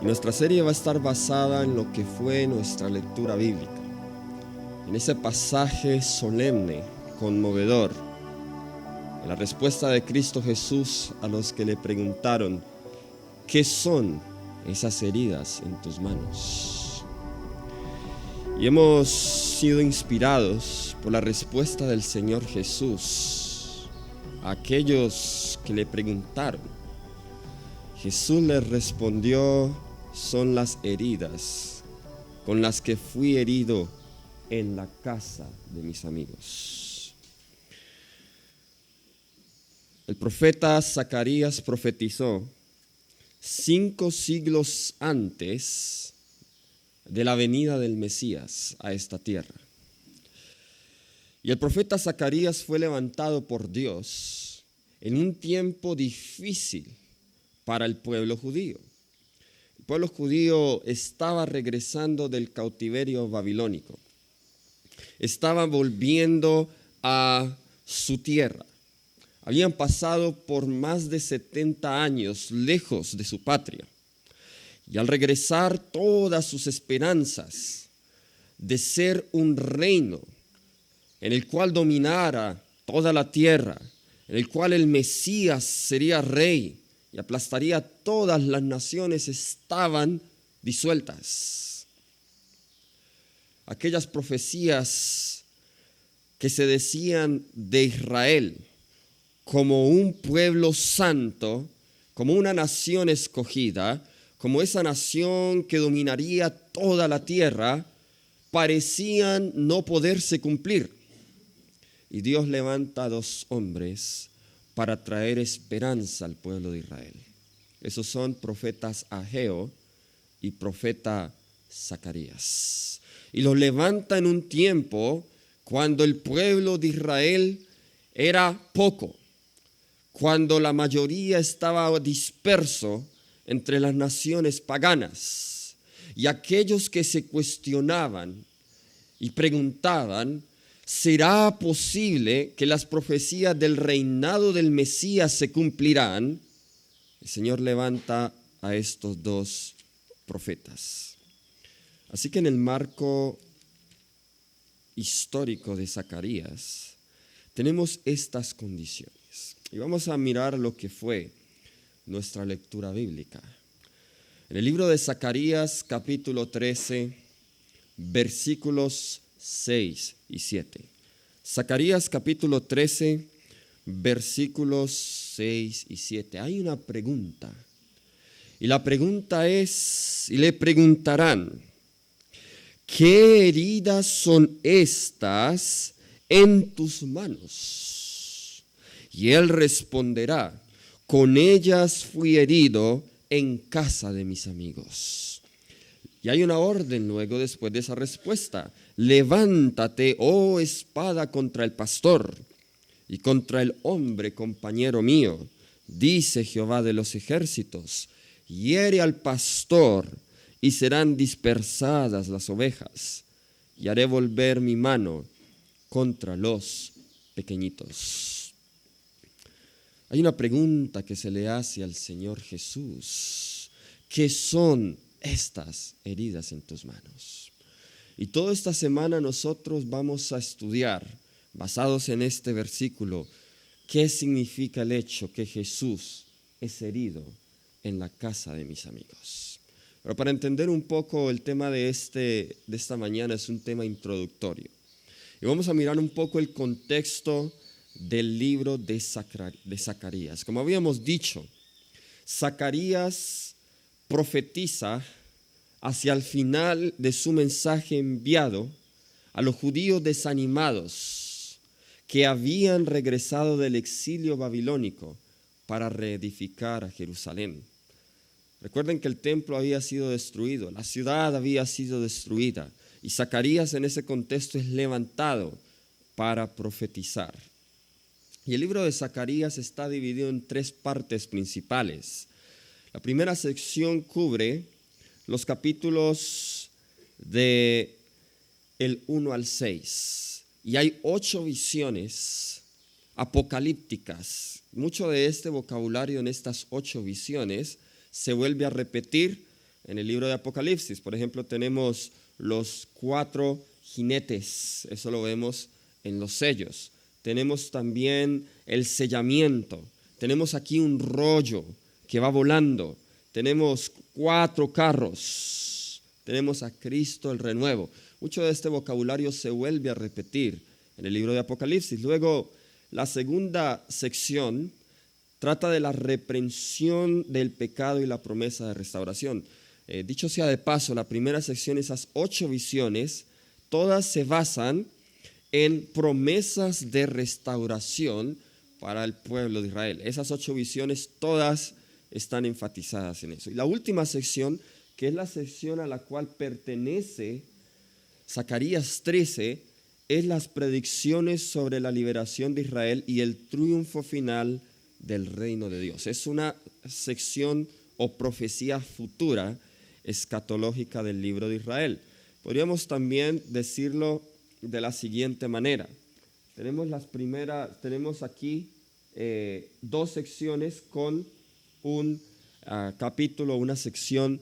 Nuestra serie va a estar basada en lo que fue nuestra lectura bíblica, en ese pasaje solemne, conmovedor, en la respuesta de Cristo Jesús a los que le preguntaron: ¿qué son esas heridas en tus manos? Y hemos sido inspirados por la respuesta del Señor Jesús a aquellos que le preguntaron. Jesús les respondió: son las heridas con las que fui herido en la casa de mis amigos. El profeta Zacarías profetizó 5 siglos antes de la venida del Mesías a esta tierra. Y el profeta Zacarías fue levantado por Dios en un tiempo difícil para el pueblo judío. El pueblo judío estaba regresando del cautiverio babilónico. Estaba volviendo a su tierra. Habían pasado por más de 70 años lejos de su patria. Y al regresar, todas sus esperanzas de ser un reino en el cual dominara toda la tierra, en el cual el Mesías sería rey y aplastaría todas las naciones, estaban disueltas. Aquellas profecías que se decían de Israel como un pueblo santo, como una nación escogida, como esa nación que dominaría toda la tierra, parecían no poderse cumplir. Y Dios levanta a 2 hombres para traer esperanza al pueblo de Israel. Esos son profetas Ageo y profeta Zacarías. Y los levanta en un tiempo cuando el pueblo de Israel era poco, cuando la mayoría estaba disperso entre las naciones paganas. Y aquellos que se cuestionaban y preguntaban: ¿será posible que las profecías del reinado del Mesías se cumplirán? El Señor levanta a estos 2 profetas. Así que en el marco histórico de Zacarías tenemos estas condiciones. Y vamos a mirar lo que fue nuestra lectura bíblica. En el libro de Zacarías, capítulo 13, versículos 6 y 7. Zacarías capítulo 13, versículos 6 y 7. Hay una pregunta. Y la pregunta es, y le preguntarán: ¿qué heridas son estas en tus manos? Y él responderá: con ellas fui herido en casa de mis amigos. Y hay una orden luego después de esa respuesta: levántate, oh espada, contra el pastor y contra el hombre compañero mío, dice Jehová de los ejércitos. Hiere al pastor y serán dispersadas las ovejas, y haré volver mi mano contra los pequeñitos. Hay una pregunta que se le hace al Señor Jesús: ¿qué son estas heridas en tus manos? Y toda esta semana nosotros vamos a estudiar, basados en este versículo, qué significa el hecho que Jesús es herido en la casa de mis amigos. Pero para entender un poco el tema de esta mañana, es un tema introductorio. Y vamos a mirar un poco el contexto del libro de Zacarías. Como habíamos dicho, Zacarías profetiza hacia el final de su mensaje enviado a los judíos desanimados que habían regresado del exilio babilónico para reedificar a Jerusalén. Recuerden que el templo había sido destruido, la ciudad había sido destruida, y Zacarías en ese contexto es levantado para profetizar. Y el libro de Zacarías está dividido en 3 partes principales. La primera sección cubre los capítulos del 1 al 6. Y hay 8 visiones apocalípticas. Mucho de este vocabulario en estas 8 visiones se vuelve a repetir en el libro de Apocalipsis. Por ejemplo, tenemos los 4 jinetes, eso lo vemos en los sellos. Tenemos también el sellamiento. Tenemos aquí un rollo que va volando. Tenemos 4 carros. Tenemos a Cristo el renuevo. Mucho de este vocabulario se vuelve a repetir en el libro de Apocalipsis. Luego, la segunda sección trata de la reprensión del pecado y la promesa de restauración. Dicho sea de paso, la primera sección, esas 8 visiones, todas se basan en promesas de restauración para el pueblo de Israel. Esas 8 visiones todas están enfatizadas en eso. Y la última sección, que es la sección a la cual pertenece Zacarías 13, es las predicciones sobre la liberación de Israel y el triunfo final del reino de Dios. Es una sección o profecía futura escatológica del libro de Israel. Podríamos también decirlo de la siguiente manera. Tenemos aquí 2 secciones con un capítulo, una sección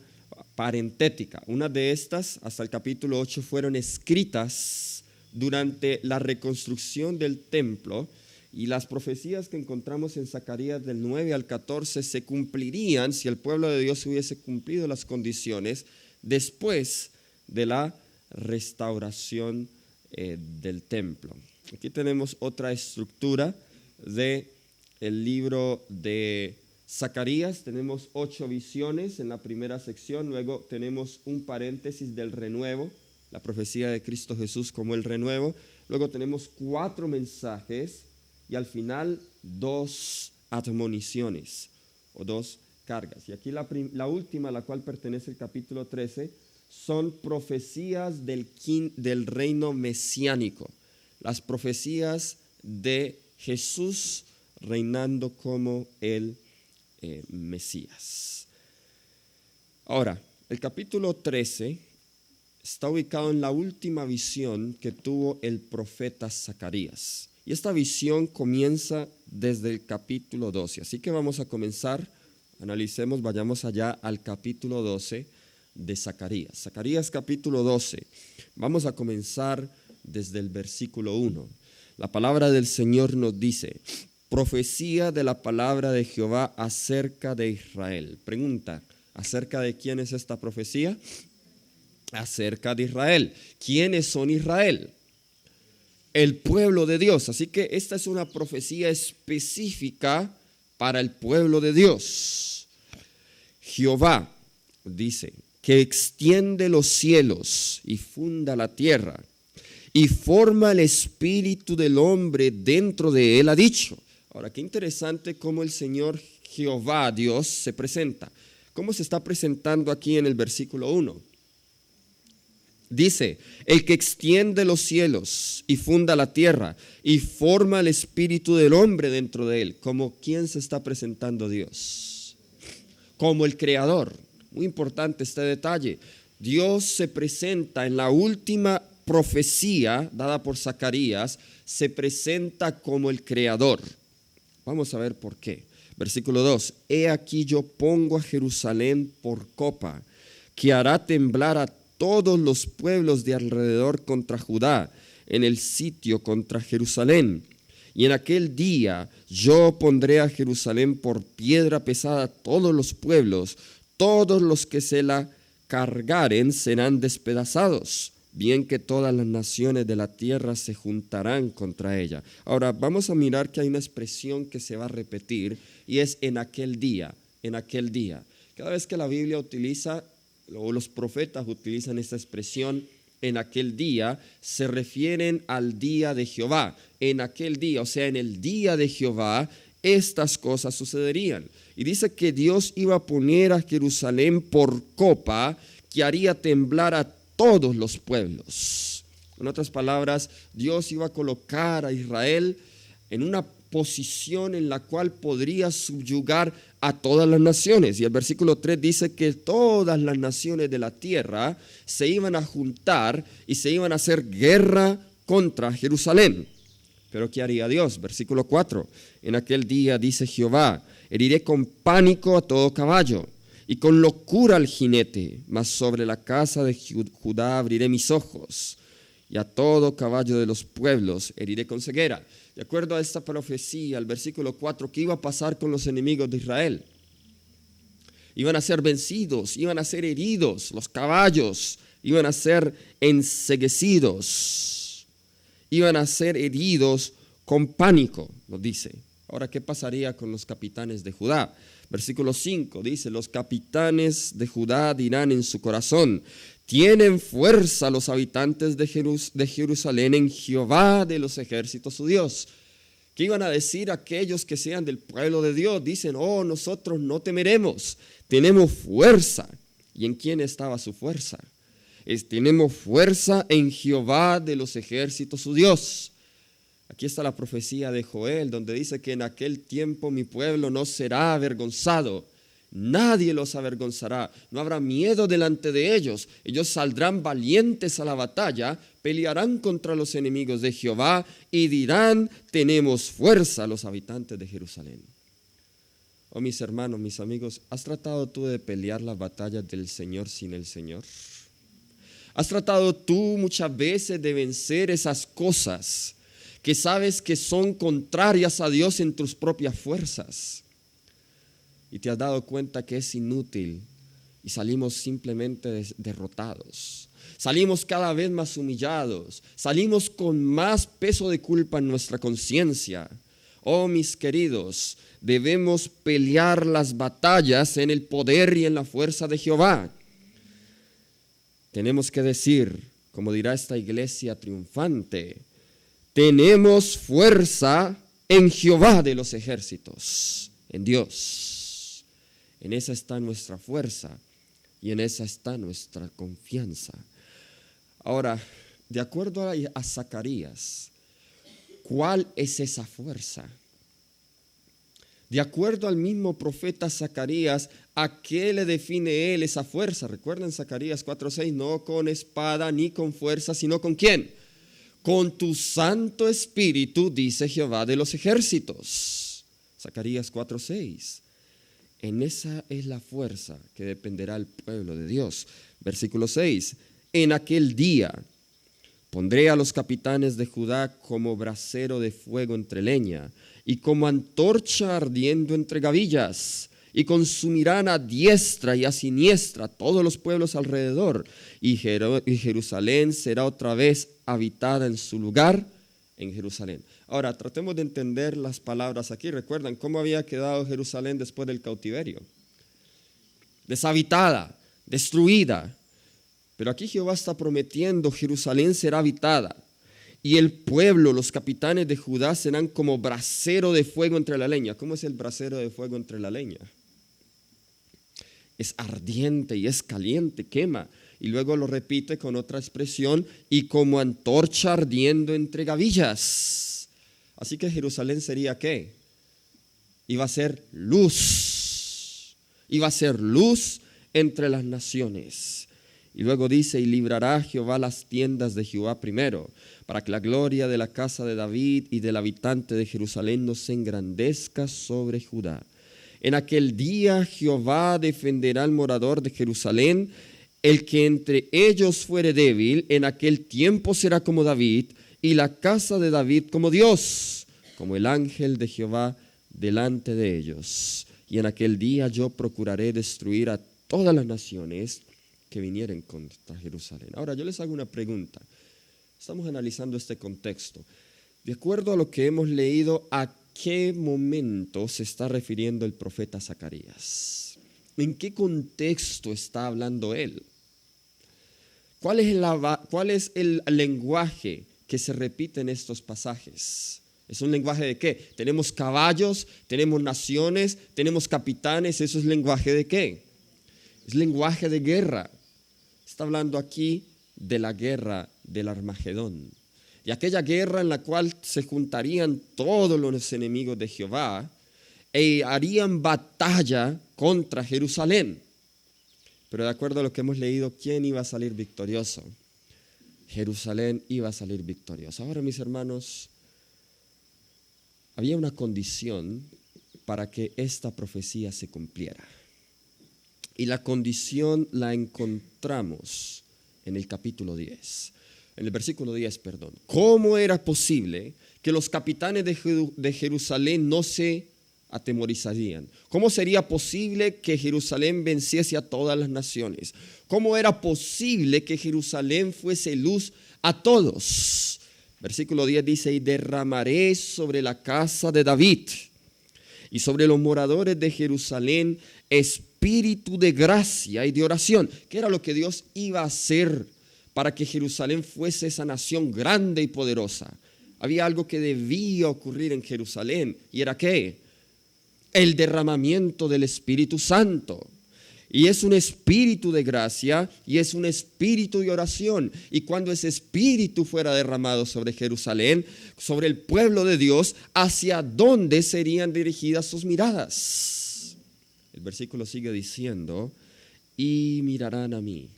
parentética. Una de estas, hasta el capítulo 8, fueron escritas durante la reconstrucción del templo, y las profecías que encontramos en Zacarías del 9 al 14 se cumplirían si el pueblo de Dios hubiese cumplido las condiciones después de la restauración del templo. Aquí tenemos otra estructura del libro de Zacarías. Tenemos 8 visiones en la primera sección, luego tenemos un paréntesis del renuevo, la profecía de Cristo Jesús como el renuevo, luego tenemos 4 mensajes y al final 2 admoniciones o 2 cargas. Y aquí la última, a la cual pertenece el capítulo 13, son profecías del reino mesiánico, las profecías de Jesús reinando como el Mesías. Ahora, el capítulo 13 está ubicado en la última visión que tuvo el profeta Zacarías. Y esta visión comienza desde el capítulo 12. Así que vamos a comenzar, analicemos, vayamos allá al capítulo 12 de Zacarías. Zacarías capítulo 12. Vamos a comenzar desde el versículo 1. La palabra del Señor nos dice: profecía de la palabra de Jehová acerca de Israel. Pregunta: ¿acerca de quién es esta profecía? Acerca de Israel. ¿Quiénes son Israel? El pueblo de Dios. Así que esta es una profecía específica para el pueblo de Dios. Jehová dice que extiende los cielos y funda la tierra y forma el espíritu del hombre dentro de él, ha dicho. Ahora, qué interesante cómo el Señor Jehová, Dios, se presenta. ¿Cómo se está presentando aquí en el versículo 1? Dice: el que extiende los cielos y funda la tierra y forma el espíritu del hombre dentro de él. ¿Como quién se está presentando Dios? Como el creador. Muy importante este detalle. Dios se presenta en la última profecía dada por Zacarías, se presenta como el creador. Vamos a ver por qué. Versículo 2: he aquí yo pongo a Jerusalén por copa, que hará temblar a todos los pueblos de alrededor contra Judá, en el sitio contra Jerusalén. Y en aquel día yo pondré a Jerusalén por piedra pesada a todos los pueblos, todos los que se la cargaren serán despedazados, bien que todas las naciones de la tierra se juntarán contra ella. Ahora vamos a mirar que hay una expresión que se va a repetir, y es en aquel día, en aquel día. Cada vez que la Biblia utiliza, o los profetas utilizan esta expresión, en aquel día, se refieren al día de Jehová. En aquel día, o sea, en el día de Jehová, estas cosas sucederían. Y dice que Dios iba a poner a Jerusalén por copa, que haría temblar a todos los pueblos. En otras palabras, Dios iba a colocar a Israel en una posición en la cual podría subyugar a todas las naciones. Y el versículo 3 dice que todas las naciones de la tierra se iban a juntar y se iban a hacer guerra contra Jerusalén. Pero ¿qué haría Dios? Versículo 4: en aquel día, dice Jehová, heriré con pánico a todo caballo, y con locura al jinete, mas sobre la casa de Judá abriré mis ojos, y a todo caballo de los pueblos heriré con ceguera. De acuerdo a esta profecía, el versículo 4, ¿qué iba a pasar con los enemigos de Israel? Iban a ser vencidos, iban a ser heridos, los caballos iban a ser enceguecidos, iban a ser heridos con pánico, nos dice. Ahora, ¿qué pasaría con los capitanes de Judá? Versículo 5 dice, los capitanes de Judá dirán en su corazón, tienen fuerza los habitantes de Jerusalén en Jehová de los ejércitos su Dios. ¿Qué iban a decir aquellos que sean del pueblo de Dios? Dicen, oh, nosotros no temeremos, tenemos fuerza. ¿Y en quién estaba su fuerza? Tenemos fuerza en Jehová de los ejércitos su Dios. Aquí está la profecía de Joel, donde dice que en aquel tiempo mi pueblo no será avergonzado. Nadie los avergonzará, no habrá miedo delante de ellos. Ellos saldrán valientes a la batalla, pelearán contra los enemigos de Jehová y dirán, tenemos fuerza los habitantes de Jerusalén. Oh, mis hermanos, mis amigos, ¿has tratado tú de pelear las batallas del Señor sin el Señor? ¿Has tratado tú muchas veces de vencer esas cosas que sabes que son contrarias a Dios en tus propias fuerzas? Y te has dado cuenta que es inútil y salimos simplemente derrotados. Salimos cada vez más humillados, salimos con más peso de culpa en nuestra conciencia. Oh, mis queridos, debemos pelear las batallas en el poder y en la fuerza de Jehová. Tenemos que decir, como dirá esta iglesia triunfante, tenemos fuerza en Jehová de los ejércitos, en Dios. En esa está nuestra fuerza y en esa está nuestra confianza. Ahora, de acuerdo a Zacarías, ¿cuál es esa fuerza? De acuerdo al mismo profeta Zacarías, ¿a qué le define él esa fuerza? Recuerden Zacarías 4:6, no con espada ni con fuerza, sino ¿con quién? Con tu Santo Espíritu, dice Jehová de los ejércitos. Zacarías 4:6. En esa es la fuerza que dependerá el pueblo de Dios. Versículo 6. En aquel día pondré a los capitanes de Judá como brasero de fuego entre leña y como antorcha ardiendo entre gavillas, y consumirán a diestra y a siniestra todos los pueblos alrededor, y Jerusalén será otra vez habitada en su lugar en Jerusalén. Ahora, tratemos de entender las palabras aquí. ¿Recuerdan cómo había quedado Jerusalén después del cautiverio? Deshabitada, destruida. Pero aquí Jehová está prometiendo, Jerusalén será habitada. Y el pueblo, los capitanes de Judá serán como brasero de fuego entre la leña. ¿Cómo es el brasero de fuego entre la leña? Es ardiente y es caliente, quema. Y luego lo repite con otra expresión, y como antorcha ardiendo entre gavillas. Así que Jerusalén sería ¿qué? Iba a ser luz. Iba a ser luz entre las naciones. Y luego dice, y librará Jehová las tiendas de Jehová primero, para que la gloria de la casa de David y del habitante de Jerusalén no se engrandezca sobre Judá. En aquel día Jehová defenderá al morador de Jerusalén. El que entre ellos fuere débil, en aquel tiempo será como David, y la casa de David como Dios, como el ángel de Jehová delante de ellos. Y en aquel día yo procuraré destruir a todas las naciones que vinieren contra Jerusalén. Ahora yo les hago una pregunta. Estamos analizando este contexto. De acuerdo a lo que hemos leído, ¿a qué momento se está refiriendo el profeta Zacarías? ¿En qué contexto está hablando él? ¿Cuál es el lenguaje que se repite en estos pasajes? ¿Es un lenguaje de qué? Tenemos caballos, tenemos naciones, tenemos capitanes. ¿Eso es lenguaje de qué? Es lenguaje de guerra. Está hablando aquí de la guerra del Armagedón. Y aquella guerra en la cual se juntarían todos los enemigos de Jehová e harían batalla contra Jerusalén. Pero de acuerdo a lo que hemos leído, ¿quién iba a salir victorioso? Jerusalén iba a salir victorioso. Ahora, mis hermanos, había una condición para que esta profecía se cumpliera. Y la condición la encontramos en el capítulo 10. En el versículo 10, perdón. ¿Cómo era posible que los capitanes de Jerusalén no se atemorizarían? ¿Cómo sería posible que Jerusalén venciese a todas las naciones? ¿Cómo era posible que Jerusalén fuese luz a todos? Versículo 10 dice, y derramaré sobre la casa de David y sobre los moradores de Jerusalén espíritu de gracia y de oración. ¿Qué era lo que Dios iba a hacer para que Jerusalén fuese esa nación grande y poderosa? Había algo que debía ocurrir en Jerusalén, y era ¿qué? El derramamiento del Espíritu Santo. Y es un espíritu de gracia y es un espíritu de oración. Y cuando ese espíritu fuera derramado sobre Jerusalén, sobre el pueblo de Dios, ¿hacia dónde serían dirigidas sus miradas? El versículo sigue diciendo, y mirarán a mí.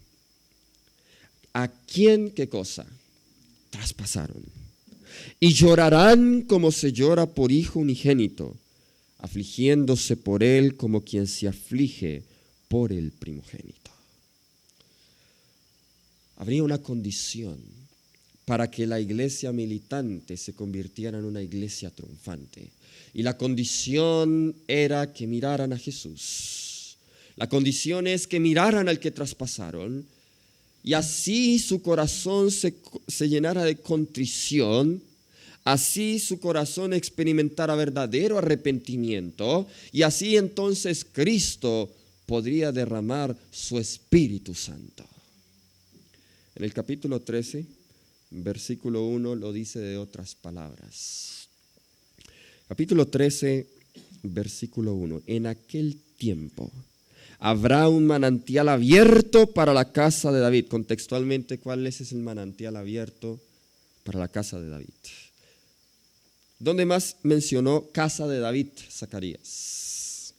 ¿A quién qué cosa? Traspasaron. Y llorarán como se llora por hijo unigénito, afligiéndose por él como quien se aflige por el primogénito. Habría una condición para que la iglesia militante se convirtiera en una iglesia triunfante. Y la condición era que miraran a Jesús. La condición es que miraran al que traspasaron, y así su corazón se llenara de contrición, así su corazón experimentara verdadero arrepentimiento, y así entonces Cristo podría derramar su Espíritu Santo. En el capítulo 13, versículo 1 lo dice de otras palabras. Capítulo 13, versículo 1. En aquel tiempo habrá un manantial abierto para la casa de David. Contextualmente, ¿cuál es el manantial abierto para la casa de David? ¿Dónde más mencionó casa de David Zacarías?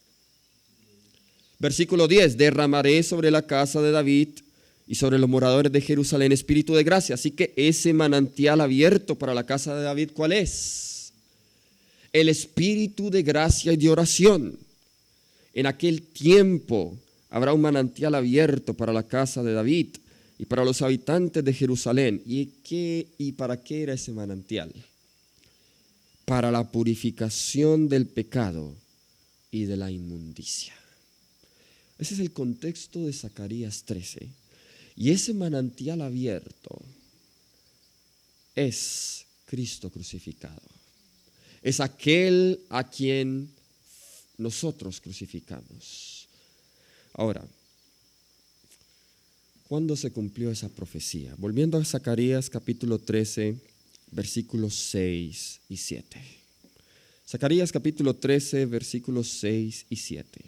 Versículo 10, derramaré sobre la casa de David y sobre los moradores de Jerusalén espíritu de gracia. Así que ese manantial abierto para la casa de David, ¿cuál es? El espíritu de gracia y de oración. En aquel tiempo habrá un manantial abierto para la casa de David y para los habitantes de Jerusalén. ¿Y para qué era ese manantial? Para la purificación del pecado y de la inmundicia. Ese es el contexto de Zacarías 13. Y ese manantial abierto es Cristo crucificado. Es aquel a quien nosotros crucificamos. Ahora, ¿cuándo se cumplió esa profecía? Volviendo a Zacarías capítulo 13, versículos 6 y 7. Zacarías capítulo 13, versículos 6 y 7.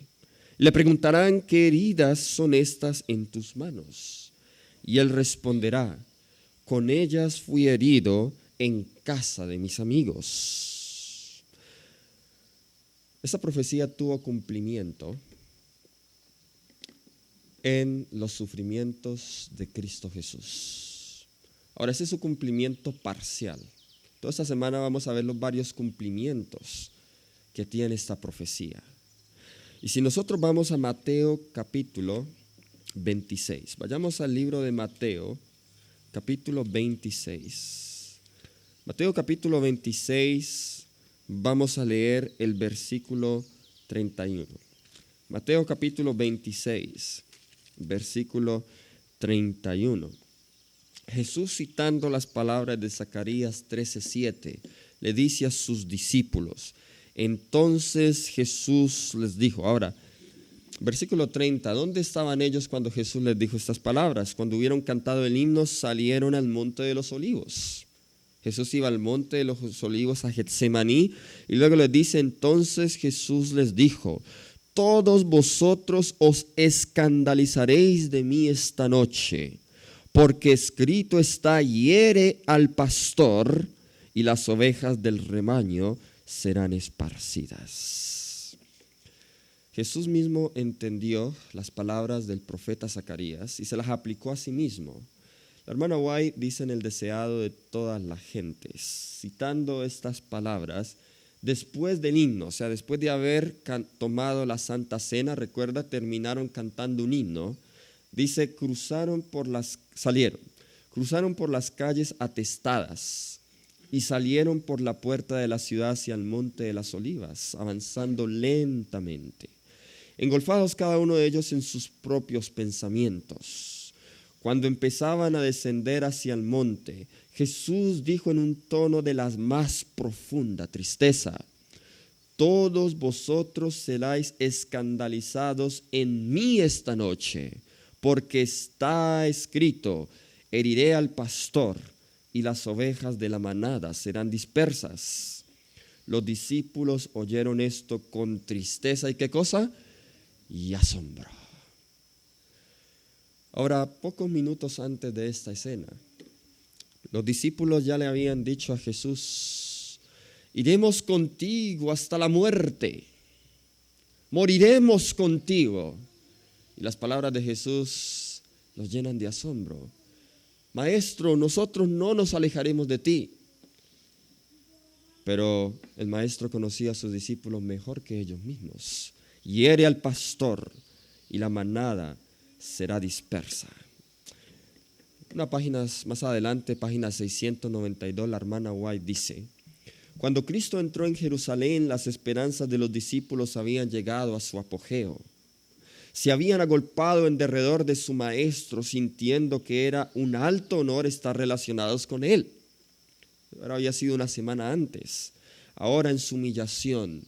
Le preguntarán, ¿qué heridas son estas en tus manos? Y él responderá, con ellas fui herido en casa de mis amigos. Esa profecía tuvo cumplimiento en los sufrimientos de Cristo Jesús. Ahora, ese es su cumplimiento parcial. Toda esta semana vamos a ver los varios cumplimientos que tiene esta profecía. Y si nosotros vamos a Mateo capítulo 26, vayamos al libro de Mateo capítulo 26. Mateo capítulo 26, vamos a leer el versículo 31. Mateo capítulo 26, versículo 31. Jesús, citando las palabras de Zacarías 13:7, le dice a sus discípulos, entonces Jesús les dijo, ahora, versículo 30, ¿dónde estaban ellos cuando Jesús les dijo estas palabras? Cuando hubieron cantado el himno, salieron al monte de los olivos. Jesús iba al monte de los olivos a Getsemaní y luego les dice, entonces Jesús les dijo, todos vosotros os escandalizaréis de mí esta noche, porque escrito está, hiere al pastor y las ovejas del rebaño serán esparcidas. Jesús mismo entendió las palabras del profeta Zacarías y se las aplicó a sí mismo. La hermana White dice en el deseado de todas las gentes, citando estas palabras, después del himno, o sea, después de haber tomado la Santa Cena, recuerda, terminaron cantando un himno. Dice, cruzaron por las calles atestadas y salieron por la puerta de la ciudad hacia el monte de las Olivas, avanzando lentamente, engolfados cada uno de ellos en sus propios pensamientos. Cuando empezaban a descender hacia el monte, Jesús dijo en un tono de la más profunda tristeza: todos vosotros seráis escandalizados en mí esta noche, porque está escrito, heriré al pastor y las ovejas de la manada serán dispersas. Los discípulos oyeron esto con tristeza y ¿qué cosa? Y asombro. Ahora, pocos minutos antes de esta escena, los discípulos ya le habían dicho a Jesús: iremos contigo hasta la muerte, moriremos contigo. Y las palabras de Jesús los llenan de asombro. Maestro, nosotros no nos alejaremos de ti. Pero el maestro conocía a sus discípulos mejor que ellos mismos. Hiere al pastor y la manada será dispersa. Unas páginas más adelante, página 692, la hermana White dice: cuando Cristo entró en Jerusalén, las esperanzas de los discípulos habían llegado a su apogeo. Se habían agolpado en derredor de su maestro, sintiendo que era un alto honor estar relacionados con él. Ahora había sido una semana antes. Ahora en su humillación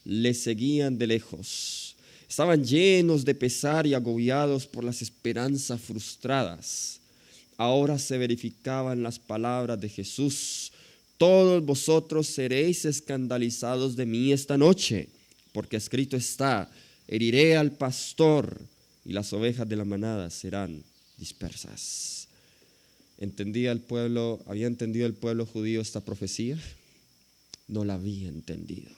le seguían de lejos. Estaban llenos de pesar y agobiados por las esperanzas frustradas. Ahora se verificaban las palabras de Jesús: todos vosotros seréis escandalizados de mí esta noche, porque escrito está, heriré al pastor y las ovejas de la manada serán dispersas. ¿Había entendido el pueblo judío esta profecía? No la había entendido.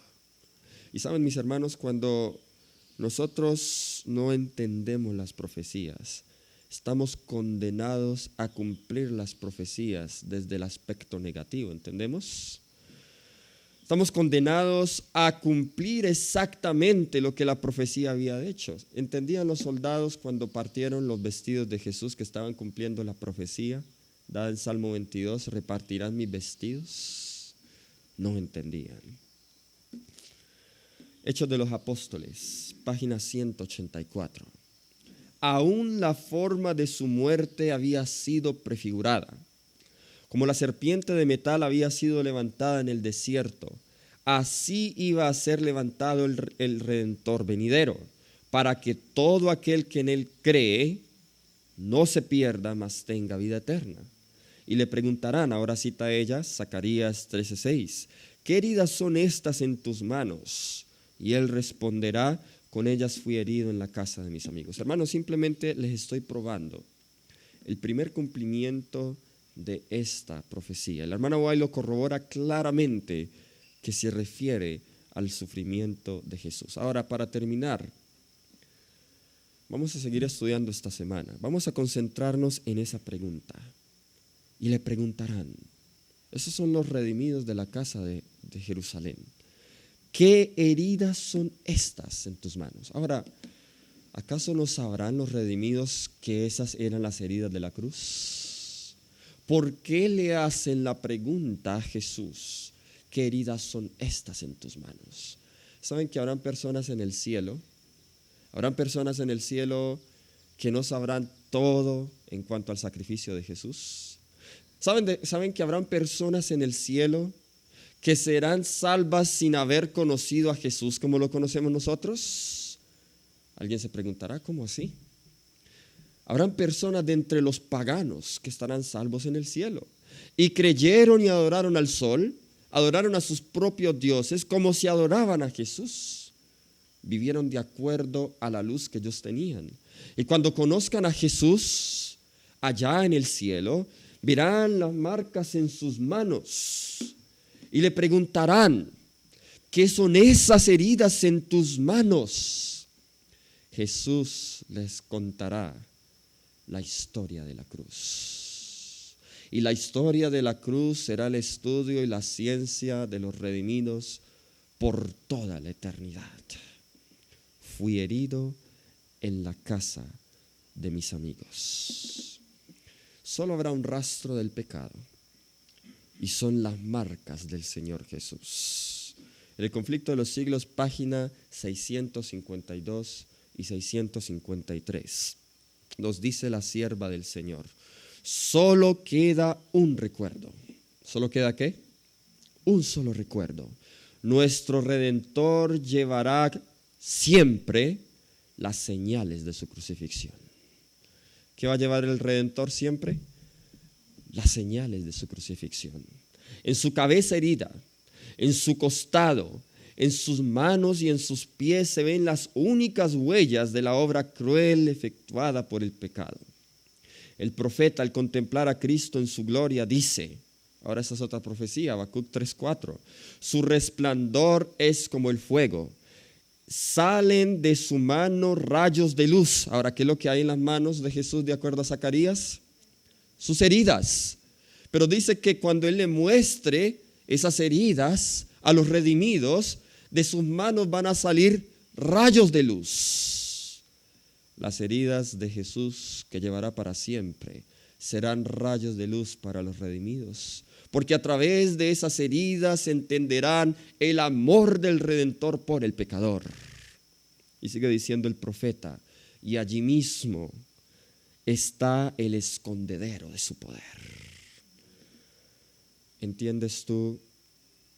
Y saben, mis hermanos, cuando nosotros no entendemos las profecías, estamos condenados a cumplir las profecías desde el aspecto negativo, ¿entendemos? Estamos condenados a cumplir exactamente lo que la profecía había hecho. ¿Entendían los soldados cuando partieron los vestidos de Jesús que estaban cumpliendo la profecía dada en Salmo 22, repartirán mis vestidos? No entendían. Hechos de los Apóstoles, página 184. Aún la forma de su muerte había sido prefigurada. Como la serpiente de metal había sido levantada en el desierto, así iba a ser levantado el Redentor venidero, para que todo aquel que en él cree no se pierda, mas tenga vida eterna. Y le preguntarán, ahora cita ella, Zacarías 13:6, ¿qué heridas son estas en tus manos? Y él responderá, con ellas fui herido en la casa de mis amigos. Hermanos, simplemente les estoy probando el primer cumplimiento de esta profecía. La hermana White lo corrobora claramente, que se refiere al sufrimiento de Jesús. Ahora, para terminar, vamos a seguir estudiando esta semana. Vamos a concentrarnos en esa pregunta. Y le preguntarán, esos son los redimidos de la casa de Jerusalén, ¿qué heridas son estas en tus manos? Ahora, ¿acaso no sabrán los redimidos que esas eran las heridas de la cruz? ¿Por qué le hacen la pregunta a Jesús? ¿Qué heridas son estas en tus manos? ¿Saben que habrán personas en el cielo? Habrán personas en el cielo que no sabrán todo en cuanto al sacrificio de Jesús. ¿Saben que habrán personas en el cielo que serán salvas sin haber conocido a Jesús como lo conocemos nosotros? Alguien se preguntará, ¿cómo así? Habrán personas de entre los paganos que estarán salvos en el cielo y creyeron y adoraron al sol, adoraron a sus propios dioses como si adoraban a Jesús. Vivieron de acuerdo a la luz que ellos tenían. Y cuando conozcan a Jesús allá en el cielo, verán las marcas en sus manos y le preguntarán, ¿qué son esas heridas en tus manos? Jesús les contará la historia de la cruz. Y la historia de la cruz será el estudio y la ciencia de los redimidos por toda la eternidad. Fui herido en la casa de mis amigos. Solo habrá un rastro del pecado y son las marcas del Señor Jesús. En el conflicto de los siglos, página 652 y 653, nos dice la sierva del Señor: solo queda un recuerdo. ¿Solo queda qué? Un solo recuerdo. Nuestro Redentor llevará siempre las señales de su crucifixión. ¿Qué va a llevar el Redentor siempre? Las señales de su crucifixión. En su cabeza herida, en su costado, en sus manos y en sus pies se ven las únicas huellas de la obra cruel efectuada por el pecado. El profeta, al contemplar a Cristo en su gloria, dice, ahora esa es otra profecía, Habacuc 3:4, su resplandor es como el fuego, salen de su mano rayos de luz. Ahora, ¿qué es lo que hay en las manos de Jesús de acuerdo a Zacarías? Sus heridas. Pero dice que cuando Él le muestre esas heridas a los redimidos, de sus manos van a salir rayos de luz. Las heridas de Jesús que llevará para siempre serán rayos de luz para los redimidos, porque a través de esas heridas entenderán el amor del Redentor por el pecador. Y sigue diciendo el profeta, y allí mismo está el escondedero de su poder. ¿Entiendes tú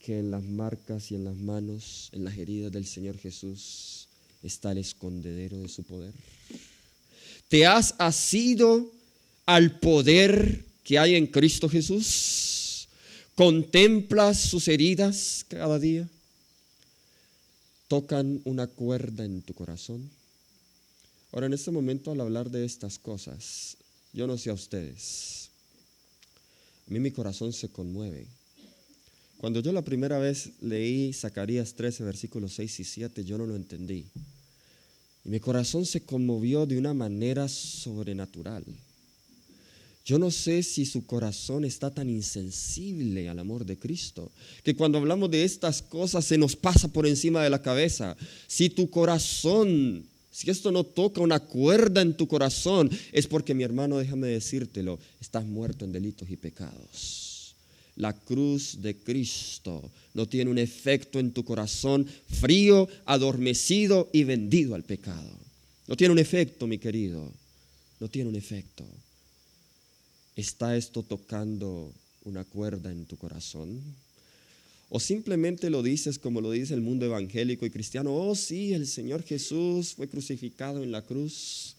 que en las marcas y en las manos, en las heridas del Señor Jesús, está el escondedero de su poder? ¿Te has asido al poder que hay en Cristo Jesús? ¿Contemplas sus heridas cada día? ¿Tocan una cuerda en tu corazón? Ahora, en este momento, al hablar de estas cosas, yo no sé a ustedes, a mí mi corazón se conmueve. Cuando yo la primera vez leí Zacarías 13, versículos 6 y 7, yo no lo entendí. Y mi corazón se conmovió de una manera sobrenatural. Yo no sé si su corazón está tan insensible al amor de Cristo, que cuando hablamos de estas cosas se nos pasa por encima de la cabeza. Si tu corazón, si esto no toca una cuerda en tu corazón, es porque, mi hermano, déjame decírtelo, estás muerto en delitos y pecados. La cruz de Cristo no tiene un efecto en tu corazón frío, adormecido y vendido al pecado. No tiene un efecto, mi querido, no tiene un efecto. ¿Está esto tocando una cuerda en tu corazón? ¿O simplemente lo dices como lo dice el mundo evangélico y cristiano? Oh, sí, el Señor Jesús fue crucificado en la cruz.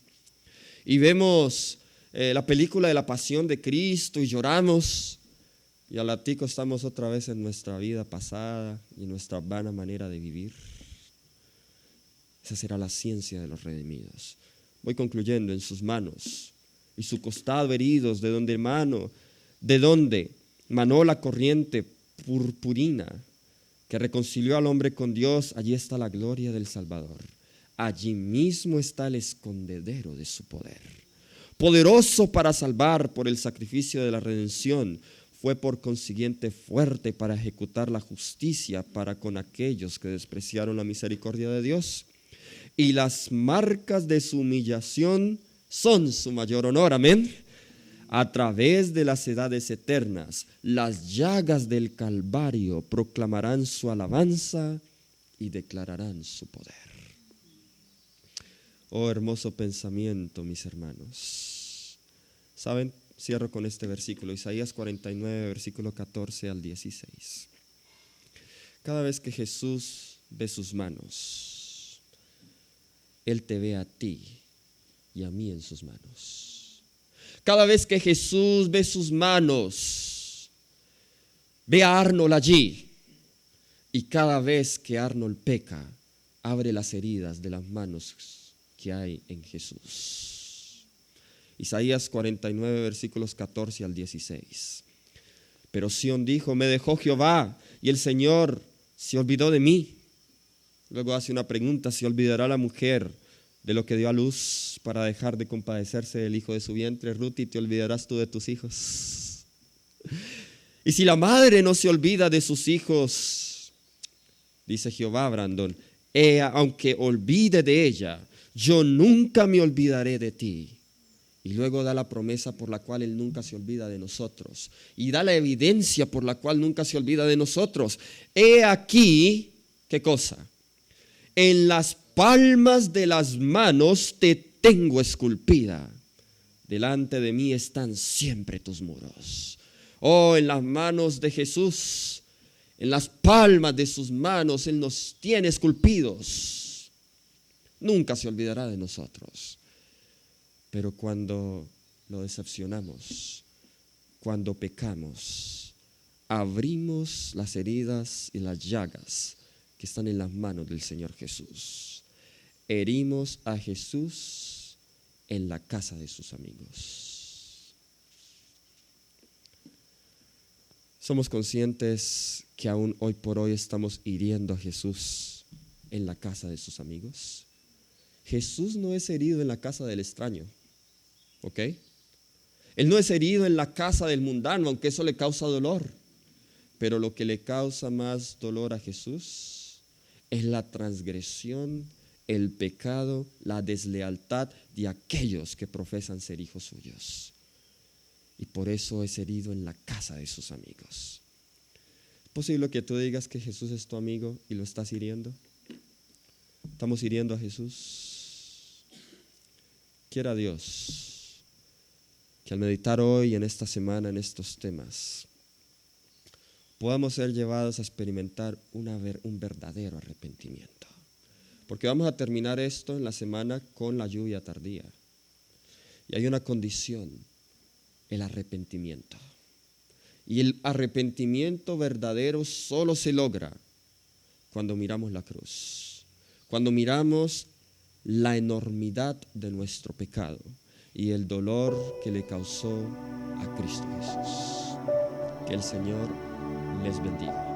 Y vemos la película de la pasión de Cristo y lloramos. Y al ratico estamos otra vez en nuestra vida pasada y nuestra vana manera de vivir. Esa será la ciencia de los redimidos. Voy concluyendo. En sus manos y su costado heridos, de donde manó la corriente purpurina que reconcilió al hombre con Dios, allí está la gloria del Salvador. Allí mismo está el escondedero de su poder. Poderoso para salvar por el sacrificio de la redención, fue por consiguiente fuerte para ejecutar la justicia para con aquellos que despreciaron la misericordia de Dios. Y las marcas de su humillación son su mayor honor, amén. A través de las edades eternas, las llagas del Calvario proclamarán su alabanza y declararán su poder. Oh, hermoso pensamiento, mis hermanos. ¿Saben? Cierro con este versículo, Isaías 49, versículo 14 al 16. Cada vez que Jesús ve sus manos, Él te ve a ti y a mí en sus manos. Cada vez que Jesús ve sus manos, ve a Arnold allí. Y cada vez que Arnold peca, abre las heridas de las manos que hay en Jesús. Isaías 49, versículos 14 al 16. Pero Sión dijo, me dejó Jehová y el Señor se olvidó de mí. Luego hace una pregunta, ¿se olvidará la mujer de lo que dio a luz para dejar de compadecerse del hijo de su vientre? Ruth, ¿y te olvidarás tú de tus hijos? Y si la madre no se olvida de sus hijos, Dice Jehová, Brandon, aunque olvide de ella, yo nunca me olvidaré de ti. Y luego da la promesa por la cual Él nunca se olvida de nosotros. Y da la evidencia por la cual nunca se olvida de nosotros. He aquí, ¿qué cosa? En las palmas de las manos te tengo esculpida. Delante de mí están siempre tus muros. Oh, en las manos de Jesús, en las palmas de sus manos, Él nos tiene esculpidos. Nunca se olvidará de nosotros. Pero cuando lo decepcionamos, cuando pecamos, abrimos las heridas y las llagas que están en las manos del Señor Jesús. Herimos a Jesús en la casa de sus amigos. Somos conscientes que aún hoy por hoy estamos hiriendo a Jesús en la casa de sus amigos. Jesús no es herido en la casa del extraño, ¿ok? Él no es herido en la casa del mundano, aunque eso le causa dolor. Pero lo que le causa más dolor a Jesús es la transgresión, el pecado, la deslealtad de aquellos que profesan ser hijos suyos. Y por eso es herido en la casa de sus amigos. ¿Es posible que tú digas que Jesús es tu amigo y lo estás hiriendo? ¿Estamos hiriendo a Jesús? Quiera Dios que al meditar hoy, en esta semana, en estos temas, podamos ser llevados a experimentar un verdadero arrepentimiento. Porque vamos a terminar esto en la semana con la lluvia tardía. Y hay una condición, el arrepentimiento. Y el arrepentimiento verdadero solo se logra cuando miramos la cruz, cuando miramos la enormidad de nuestro pecado y el dolor que le causó a Cristo Jesús. Que el Señor les bendiga.